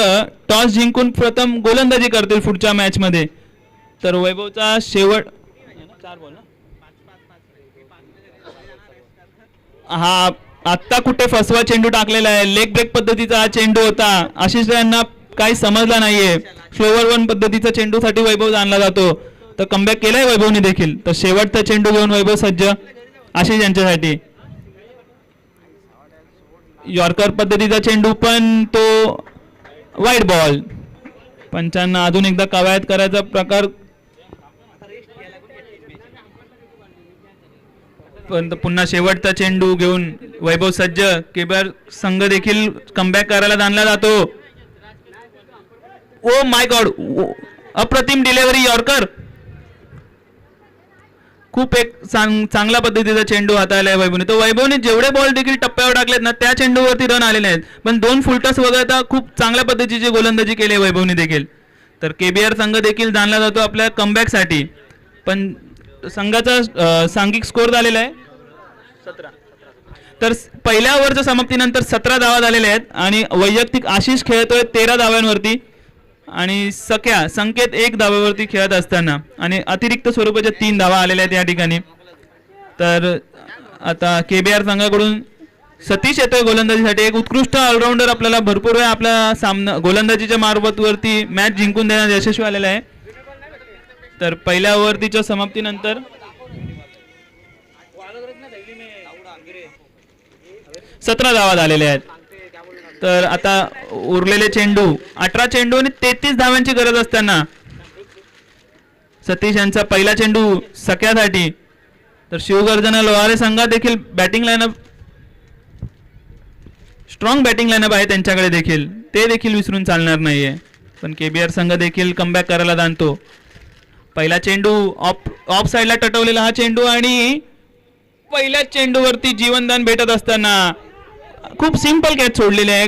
टॉस जिंकून प्रथम गोलंदाजी करतील पुढच्या मॅच मध्ये. तर वैभवचा शेवट हा आत्ता कुठे फसवा चेंडू टाकलेला आहे. लेग ब्रेक पद्धतीचा हा चेंडू होता. आशिष यांना काही समजला नाहीये. फ्लोवर वन पद्धतीचा चेंडू साठी वैभव आणला जातो. तर कमबॅक केलाय वैभवने देखील. तर शेवटचा चेंडू घेऊन वैभव सज्ज आशिष यांच्यासाठी. यॉर्कर पद्धतीचा चेंडू पण तो वाईट बॉल. पंचांना अजून एकदा कवायत करायचा प्रकार पण पुन्हा शेवटचा चेंडू घेऊन वैभव सज्ज. केबीआर संघ देखील कमबॅक करायला आणला जातो. ओ माय गॉड, अप्रतिम डिलिव्हरी यॉर्कर. खूप एक चांगला पद्धतीचा चेंडू हाताळलाय वैभवने. तर वैभवने जेवढे बॉल देखील टप्प्यावर टाकलेत ना त्या चेंडूवरती रन आलेले आहेत. पण 2 फुलटॉस वगळता खूप चांगल्या पद्धतीची गोलंदाजी केली आहे वैभवने देखील. तर केबीआर संघ देखील जाणला जातो आपल्या कमबॅकसाठी. पण संघाचा सांघिक स्कोर झालेला आहे 17. तर पहिल्या ओव्हरच्या समाप्तीनंतर 17 धावा झालेल्या आहेत आणि वैयक्तिक आशिष खेळतोय 13 धाव्यांवरती आणि सख्या संकेत 1 धाव्यावरती खेळत असताना आणि अतिरिक्त स्वरूपाच्या 3 धावा आलेल्या आहेत या ठिकाणी. तर आता केबीआर संघाकडून सतीश येतोय गोलंदाजीसाठी. एक उत्कृष्ट ऑलराऊंडर आपल्याला भरपूर वेळा आपला सामना गोलंदाजीच्या मार्फतवरती मॅच जिंकून देण्यात यशस्वी आलेला आहे. तर पहिल्या ओव्हरच्या समाप्तीनंतर 17 धावा झालेल्या आहेत. तर आता उरलेले चेंडू 18 चेंडू आणि 33 धाव्यांची गरज असताना सतीश यांचा पहिला चेंडू सख्यासाठी. तर शिवगर्जना लोहारे संघात देखील batting line-up strong batting line-up आहे त्यांच्याकडे देखील. ते देखील विसरून चालणार नाहीये. पण केबीआर संघ देखील कमबॅक करायला जाणतो. पहिला चेंडू ऑफ साईडला टटवलेला हा चेंडू आणि पहिल्या चेंडूवरती जीवनदान भेटत असताना खूप सिंपल कॅच सोडलेली आहे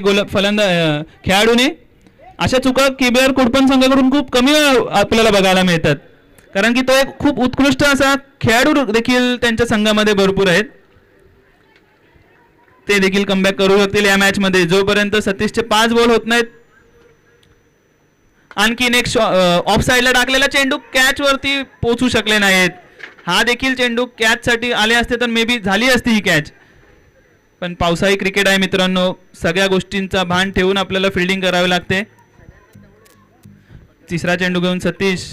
खेळाडूने. अशा चुका केबीआर कुडपण संघाकडून खूप कमी आपल्याला बघायला मिळतात. कारण की तो एक खूप उत्कृष्ट असा खेळाडू देखील त्यांच्या संघामध्ये भरपूर आहेत. ते देखील कमबॅक करू शकतील या मॅच मध्ये. जोपर्यंत सतीशचे 5 बॉल होत नाहीत. आणखीन एक ऑफ साईडला टाकलेला चेंडू कॅच वरती पोहोचू शकले नाहीत. हा देखील चेंडू कॅच साठी आले असते तर मे बी झाली असती ही कॅच. पण पावसाळी क्रिकेट आहे मित्रांनो. सगळ्या गोष्टींचा भान ठेवून आपल्याला फिल्डिंग करावी लागते. तिसरा चेंडू घेऊन सतीश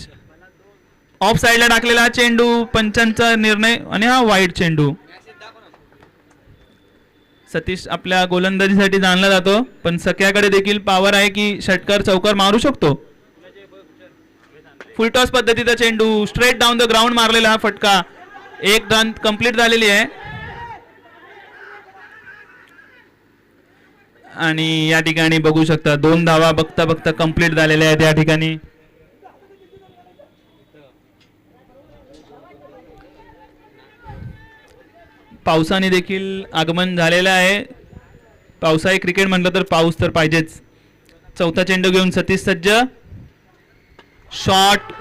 ऑफ साईडला टाकलेला हा चेंडू. पंचांचा निर्णय आणि हा वाईट चेंडू. सतीश आपल्या गोलंदाजीसाठी जाणला जातो. पण सख्याकडे देखील पॉवर आहे की षटकार चौकार मारू शकतो. फुलटॉस पद्धतीचा चेंडू स्ट्रेट डाऊन द ग्राउंड मारलेला हा फटका. 1 रन कंप्लीट झालेली आहे आणि या ठिकाणी बघू शकता 2 धावा बघता बघता कंप्लीट झालेल्या आहेत या ठिकाणी. पावसाने देखील आगमन झालेलं आहे. पावसाळी क्रिकेट म्हटलं तर पाऊस तर पाहिजेच. चौथा चेंडू घेऊन सतीश सज्ज. शॉट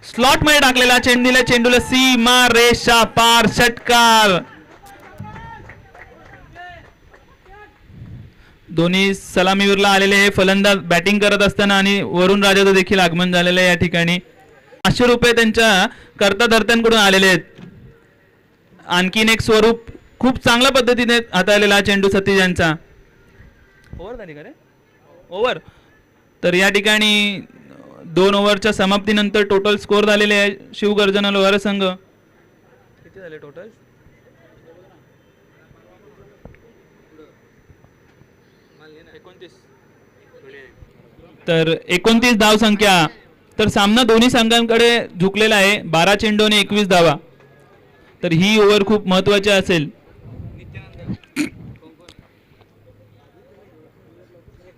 स्लॉट मध्ये टाकलेला चेंडूला सीमा रेषा पार षटकार. दोन्ही सलामीवरला आलेले हे फलंदाज बॅटिंग करत असताना आणि वरुण राजाचं देखील आगमन झालेलं आहे या ठिकाणी. 500 रुपये त्यांच्या कर्ता धर्त्यांकडून आलेले आहेत. आणखीन एक स्वरूप खूप चांगल्या पद्धतीने हाताळलेला चेंडू सतीश यांचा. ओव्हर झाली का रे? ओव्हर. तर या ठिकाणी 2 ओव्हरच्या समाप्तीनंतर टोटल स्कोर झालेले आहे. शिवगर्जना लोहारे संघ किती झाले टोटल? तर 29 धाव संख्या. तर सामना दोन्ही संघांकडे झुकलेला आहे. 12 चेंडू आणि 21 धावा. तर ही ओव्हर खूप महत्वाची असेल.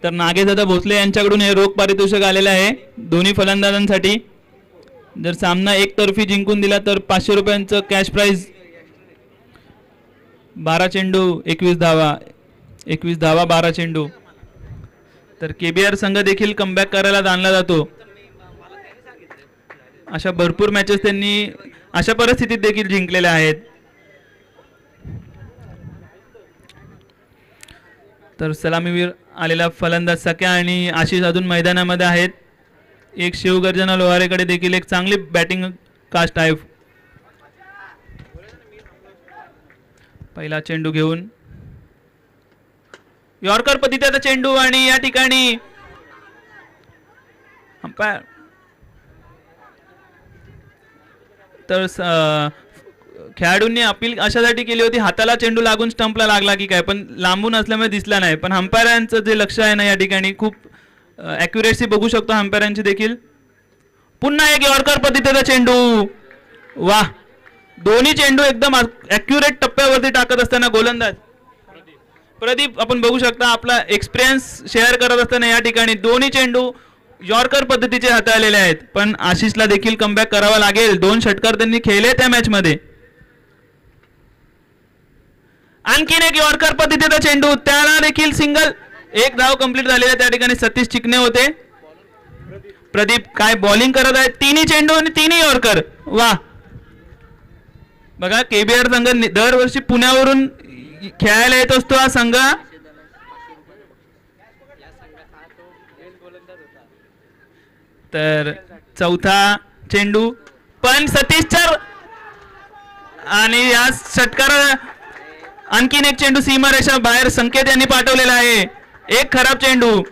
तर नागेशदादा भोसले यांच्याकडून हे रोख पारितोषिक आलेलं आहे दोन्ही फलंदाजांसाठी. जर सामना एकतर्फी जिंकून दिला तर 500 रुपयांचं कॅश प्राइज 12 चेंडू 21 धावा, 21 धावा 12 चेंडू. तर KBR संघ देखील कमबॅक करायला जाणला जातो. अशा भरपूर मॅचेस त्यांनी अशा परिस्थितीत देखील जिंकलेल्या आहेत. तर सलामीवीर आलेला फलंदाज सख्या आणि आशिष अजून मैदानामध्ये आहेत. एक शिवगर्जना लोहारेकडे देखील एक चांगली बॅटिंग कास्ट आहे. पहिला चेंडू घेऊन यॉर्कर पद्धतीचा चेंडू आणि या ठिकाणी अंपायर तर खेळाडूंनी अपील अशासाठी केली होती हाताला चेंडू लागून स्टंपला लागला की काय, पण लांबून असल्यामुळे दिसला नाही. पण अंपायरांचं जे लक्ष आहे ना या ठिकाणी खूप ॲक्युरेसी बघू शकतो अंपायरांची देखील. पुन्हा एक यॉर्कर पद्धतीचा चेंडू. वाह, दोन्ही चेंडू एकदम ॲक्युरेट टप्प्यावरती टाकत असताना गोलंदाज प्रदीप आपण बघू शकता आपला एक्सपिरियन्स शेअर करत असताना या ठिकाणी दोन्ही चेंडू यॉर्कर पद्धतीचे हाताळलेले आहेत. पण आशिषला देखील कमबॅक करावा लागेल. 2 षटकार त्यांनी खेळले त्या मॅच मध्ये. आणखीन एक यॉर्कर पद्धतीचा चेंडू, त्याला देखील सिंगल. एक धाव कंप्लीट झालेला त्या ठिकाणी सतीश चिकणे होते. प्रदीप काय बॉलिंग करत आहेत. तिन्ही चेंडू आणि तिन्ही यॉर्कर. वा, बघा KBR संघ दरवर्षी पुण्यावरून खेळायला येत असतो हा संघ. तर चौथा चेंडू पण सतीशच्या आणि या षटकार आणखीन एक चेंडू सीमारेषा बाहेर संकेत यांनी पाठवलेला आहे. एक खराब चेंडू.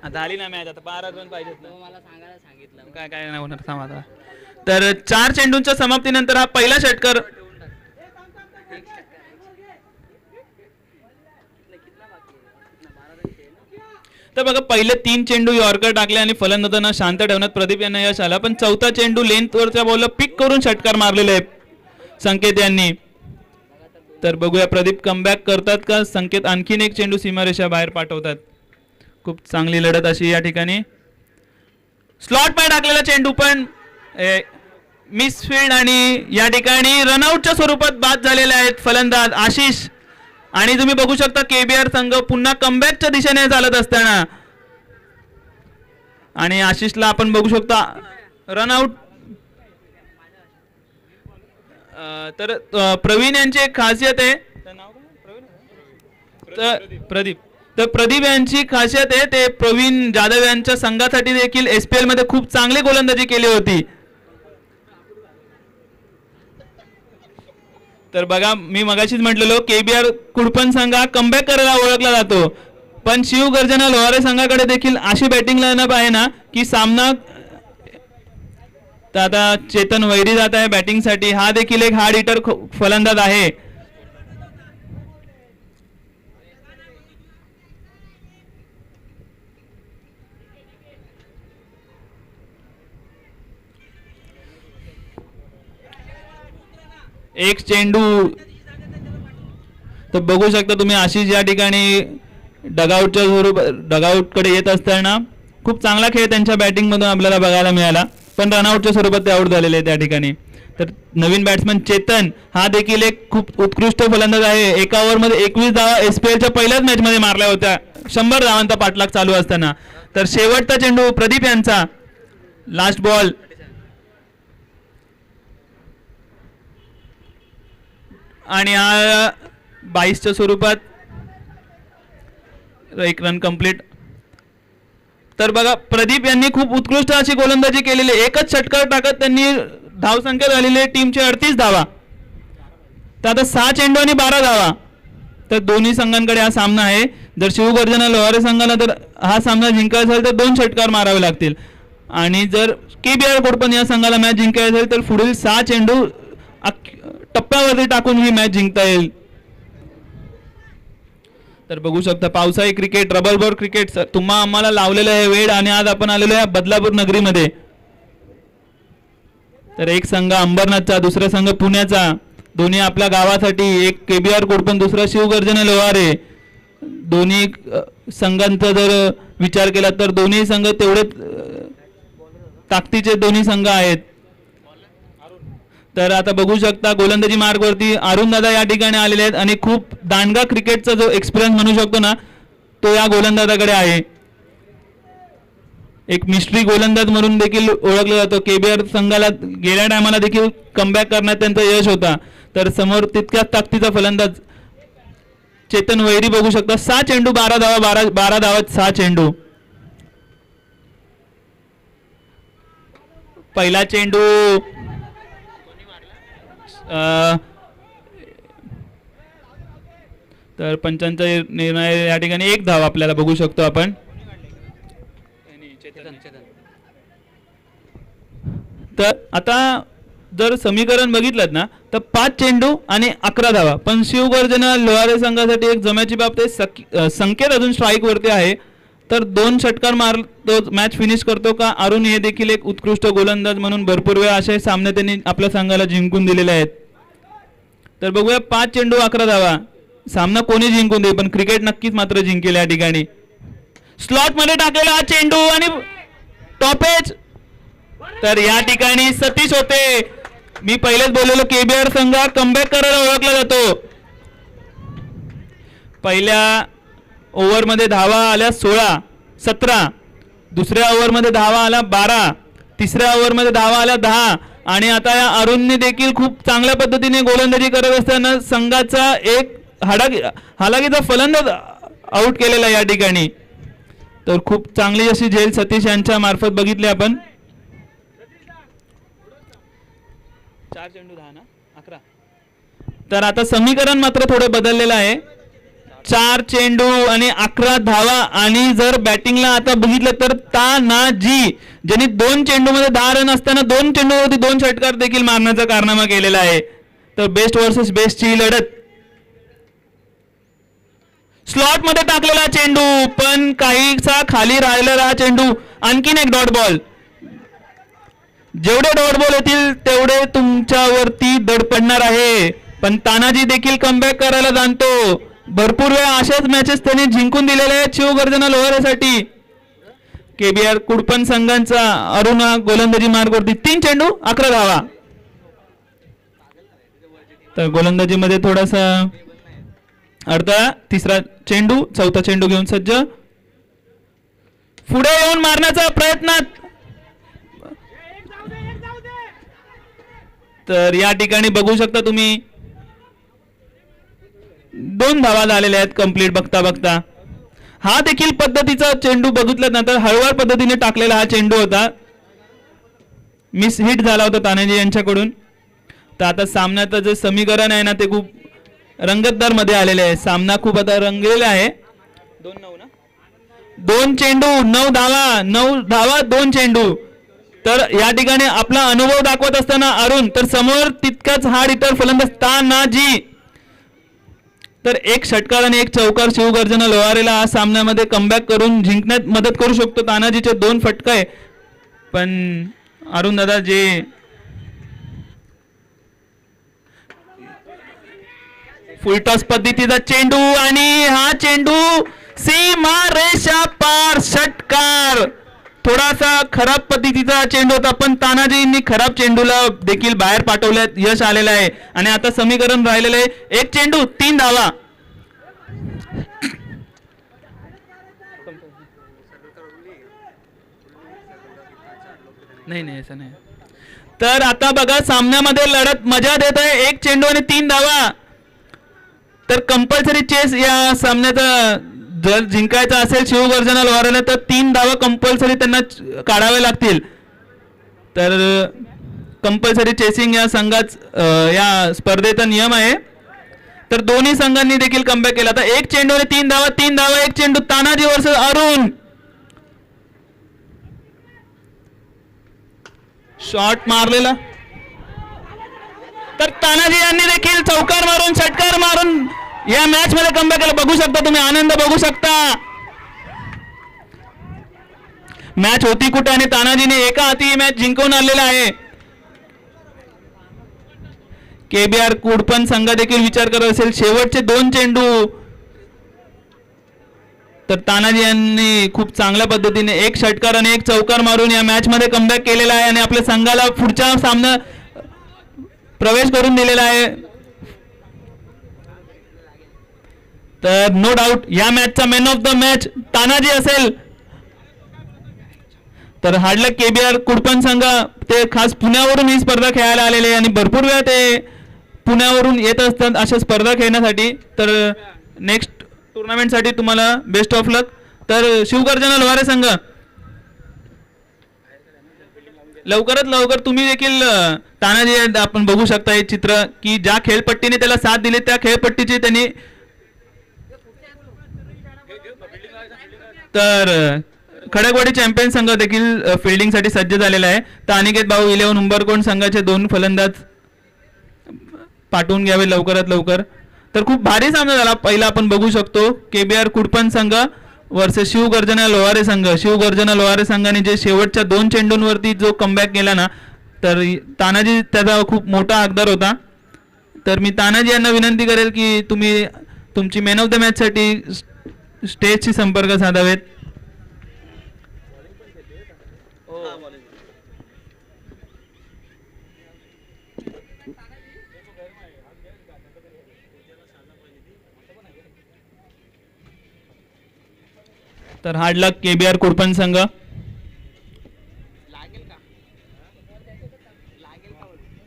आता आली ना मॅच, आता 12 रन पाहिजेत ना. मला सांगायला सांगितलं काय काय नाही होणार थांब आता. तर 4 चेंडूंच्या समाप्तीनंतर हा पहिला षटकार. तर बघा पहिले 3 चेंडू यॉर्कर टाकले आणि फलंदाजांना शांत ठेवण्यात प्रदीप यांना यश आला. पण चौथा चेंडू लेंथवरच्या बॉलला पिक करून षटकार मारलेले आहे संकेत यांनी. तर बघूया प्रदीप कमबॅक करतात का संकेत आणखीन एक चेंडू सीमारेषा बाहेर पाठवतात. खूप चांगली लढत अशी या ठिकाणी. स्लॉट पाय टाकलेला चेंडू पण मिसफिल्ड आणि या ठिकाणी रनआउटच्या स्वरूपात बाद झालेले आहेत फलंदाज आशिष. आणि तुम्ही बघू शकता KBR संघ पुन्हा कमबॅकच्या दिशेने चालत असताना आणि आशिषला आपण बघू शकता रनआउट. तर प्रवीण यांची एक खासियत आहे. प्रदीप. तर प्रदीप यांची खासियत आहे ते प्रवीण जाधव यांच्या संघासाठी देखील SPL मध्ये खूप चांगली गोलंदाजी केली होती. तर बघा मी मगाशीच म्हटलेलो KBR कुडपण संघ हा कमबॅक करायला ओळखला जातो. पण शिवगर्जना लोहारे संघाकडे देखील अशी बॅटिंग लाईनअप आहे ना की सामना. तर आता चेतन वैरी जात आहे बॅटिंग साठी. हा देखील एक हार्ड हिटर फलंदाज आहे. एक चेंडू. तर बघू शकता तुम्ही आशिष या ठिकाणी डगआउटच्या डगआउट कडे येत असताना खूप चांगला खेळ त्यांच्या बॅटिंग मधून आपल्याला बघायला मिळाला. पण रनआउटच्या स्वरूपात ते आउट झालेले आहे त्या ठिकाणी. तर नवीन बॅट्समन चेतन हा देखील एक खूप उत्कृष्ट फलंदाज आहे. एका ओव्हरमध्ये 21 धावा SPL च्या पहिल्याच मॅच मध्ये मारल्या होत्या 100 धावांचा पाठलाग चालू असताना. तर शेवटचा चेंडू प्रदीप यांचा. Last ball. आणि 22च्या स्वरूपात एक रन कंप्लीट. तर बघा प्रदीप यांनी खूप उत्कृष्ट अशी गोलंदाजी केलेली. एकच षटकार टाकत त्यांनी धावसंख्या झालेली आहे टीमची 38 धावा. तर आता 6 चेंडू आणि 12 धावा. तर दोन्ही संघांकडे हा सामना आहे. जर शिवगर्जना लोहारे संघाला तर हा सामना जिंकायचा असेल तर 2 षटकार मारावे लागतील. आणि जर KBR कुडपण या संघाला मॅच जिंकायची असेल तर पुढील 6 चेंडू टप्प्यावरती टाकून ही मॅच जिंकता येईल. तर बघू शकता पावसाळी क्रिकेट रबर बॉल क्रिकेट तुम्हा आम्हाला लावलेलं आहे वेळ. आणि आज आपण आलेलो आहे बदलापूर नगरीमध्ये. तर एक संघ अंबरनाथचा दुसरा संघ पुण्याचा. दोन्ही आपल्या गावासाठी. एक KBR कुडपण दुसरा शिवगर्जना लोहारे. दोन्ही संघांचा जर विचार केला तर दोन्ही संघ तेवढे ताकदीचे दोन्ही संघ आहेत. तर आता बघू शकता गोलंदाजी मार्गवरती अरुण दादा या ठिकाणी आलेले आहेत आणि खूप दांडगा क्रिकेटचा जो एक्सपिरियन्स म्हणू शकतो ना तो या गोलंदाजाकडे आहे. एक मिस्ट्री गोलंदाज म्हणून देखील ओळखला जातो. केबीआर संघाला गेल्या टायमाला देखील कमबॅक करण्यात त्यांचं यश होता. तर समोर तितक्याच ताकदीचा फलंदाज चेतन वैरी बघू शकता. 6 चेंडू 12 धावा, 12 धावात 6 चेंडू. पहिला चेंडू तर पंचांचा निर्णय या ठिकाणी 1 धाव आपल्याला बघू शकतो आपण. तर आता जर समीकरण बघितलं ना तर 5 चेंडू आणि 11 धावा. पण शिवगर्जना लोहारे संघासाठी एक जम्याची बाब ते संकेत अजून स्ट्राईक वरती आहे. तर 2 षटकार मारतो मॅच फिनिश करतो का अरुण हे देखील एक उत्कृष्ट गोलंदाज म्हणून भरपूर वेळा असे सामने त्यांनी आपल्या संघाला जिंकून दिलेले आहेत. तर बघूया 5 चेंडू 11 धावा. सामना कोणी जिंकून दे पण क्रिकेट नक्कीच मात्र जिंकेल या ठिकाणी. स्लॉट मध्ये टाकलेला हा चेंडू आणि टॉपेज. तर या ठिकाणी सतीश होते. मी पहिलेच बोललेलो केबीआर संघ कमबॅक करायला ओळखला जातो. पहिल्या ओव्हरमध्ये धावा आल्या 17. दुसऱ्या ओव्हरमध्ये धावा आल्या 12. तिसऱ्या ओव्हरमध्ये धावा आल्या 10. आणि आता या अरुणने देखील खूप चांगल्या पद्धतीने गोलंदाजी करत असताना संघाचा एक हालाकीचा फलंदाज आउट केलेला या ठिकाणी. तर खूप चांगली अशी झेल सतीश यांच्या मार्फत बघितली आपण. 4 चेंडू 10 ना 11. तर आता समीकरण मात्र थोडं बदललेलं आहे. 4 चेंडू आणि 11 धावा. आणि जर बॅटिंगला आता बघितलं तर तानाजी ज्यांनी 2 चेंडूमध्ये 10 रन असताना 2 चेंडूवरती 2 षटकार देखील मारण्याचा कारनामा केलेला आहे. तर बेस्ट वर्सेस बेस्टची ही लढत. स्लॉट मध्ये टाकलेला चेंडू पण काहीसा खाली राहिलेला हा चेंडू. आणखीन एक डॉट बॉल. जेवढे डॉट बॉल येतील तेवढे तुमच्यावरती दड पडणार आहे. पण तानाजी देखील कमबॅक करायला जाणतो. भरपूर वेळा अशाच मॅचेस त्यांनी जिंकून दिलेल्या आहेत शिवगर्जना लोहारेसाठी. केबीआर कुडपण संघांचा अरुण गोलंदाजी मार्गवरती 3 चेंडू 11 धावा. तर गोलंदाजी मध्ये थोडासा अडथळा. तिसरा चेंडू 4था चेंडू घेऊन सज्ज. पुढे येऊन मारण्याचा प्रयत्न. तर या ठिकाणी बघू शकता तुम्ही 2 धावा झालेल्या आहेत कंप्लीट बघता बघता. हा देखील पद्धतीचा चेंडू बघितला ना तर हळूवार पद्धतीने टाकलेला हा चेंडू होता. मिस हिट झाला होता तानाजी यांच्याकडून. तर आता सामन्याचं जे समीकरण आहे ना ते खूप रंगतदार मध्ये आलेले आहे. सामना खूप आता रंगलेला आहे. 2 चेंडू 9 धावा. 9 धावा 2 चेंडू. तर या ठिकाणी आपला अनुभव दाखवत असताना अरुण तर समोर तितकाच हार्ड हिटर फलंदाज तानाजी. तर 1 षटकार आणि 1 चौकार शिवगर्जना लोहारेला या सामन्यामध्ये कमबॅक करून जिंकण्यात मदत करू शकतो. तानाजीचे 2 फटके पण अरुण दादा जे फुलटॉस पद्धतीचा चेंडू आणि हा चेंडू सीमा रेषा पार षटकार. थोडासा खराब पद्धतीचा चेंडू होता पण तानाजींनी खराब चेंडूला देखील बाहेर पाठवल्यात यश आलेलं आहे. आणि आता समीकरण राहिलेलं आहे 1 चेंडू 3 धावा. नाही असं नाही. तर आता बघा सामन्यामध्ये लढत मजा देत आहे. 1 चेंडू आणि 3 धावा. तर कंपल्सरी चेस या सामन्याचा जर जिंकायचा असेल शिवगर्जना लोहारेला तर 3 धावा कंपल्सरी त्यांना काढावे लागतील. तर कंपल्सरी चेसिंग या संघात या स्पर्धेचा नियम आहे. तर दोन्ही संघांनी देखील कमबॅक केला. आता 1 चेंडू आणि 3 धावा. 3 धावा 1 चेंडू. तानाजी वर्सेस अरुण. शॉट मारलेला. तर तानाजी यांनी देखील चौकार मारून षटकार मारून या मॅच मध्ये कमबॅक केला. बघू शकता तुम्ही आनंद बघू शकता. मॅच होती कुठे आणि तानाजीने एका हाती ही मॅच जिंकून आणलेला आहे. केबीआर कुडपण संघ देखील विचार करत असेल. शेवटचे 2 चेंडू तर तानाजी यांनी खूप चांगल्या पद्धतीने 1 षटकार आणि 1 चौकार मारून या मॅच मध्ये कमबॅक केलेला आहे आणि आपल्या संघाला पुढच्या सामना प्रवेश करून दिलेला आहे. तर नो डाऊट या मॅचचा man of the match Tanaji असेल. तर हार्डलक केबीआर कुडपण संघ ते खास पुण्यावरून ही स्पर्धा खेळायला आलेले आणि भरपूर वेळा ते पुण्यावरून येत असतात अशा स्पर्धा खेळण्यासाठी. तर नेक्स्ट टुर्नामेंटसाठी तुम्हाला बेस्ट ऑफ लक. तर शिवगर्जना लोहारे संघ लवकरात लवकर तुम्ही देखील तानाजी आपण बघू शकता हे चित्र की ज्या खेळपट्टीने त्याला साथ दिली त्या खेळपट्टीची त्यांनी. तर खडकवाडी चॅम्पियन संघ देखील फिल्डिंगसाठी सज्ज झालेला आहे. तर अनिकेत भाऊ 11 उंबरकोंड संघाचे 2 फलंदाज पाठवून घ्यावे लवकरात लवकर. तर खूप भारी सामना झाला. पहिला आपण बघू शकतो केबीआर कुडपण संघ वर्सेस शिवगर्जना लोहारे संघ. शिवगर्जना लोहारे संघाने जे शेवटच्या 2 चेंडूंवरती जो कमबॅक केला ना, तर तानाजी त्याचा खूप मोठा हकदार होता. तर मी तानाजी यांना विनंती करेल की तुम्ही तुमची मॅन ऑफ द मॅचसाठी स्टेजशी संपर्क साधावेत. तर हार्ड लक केबीआर कुडपण संघ.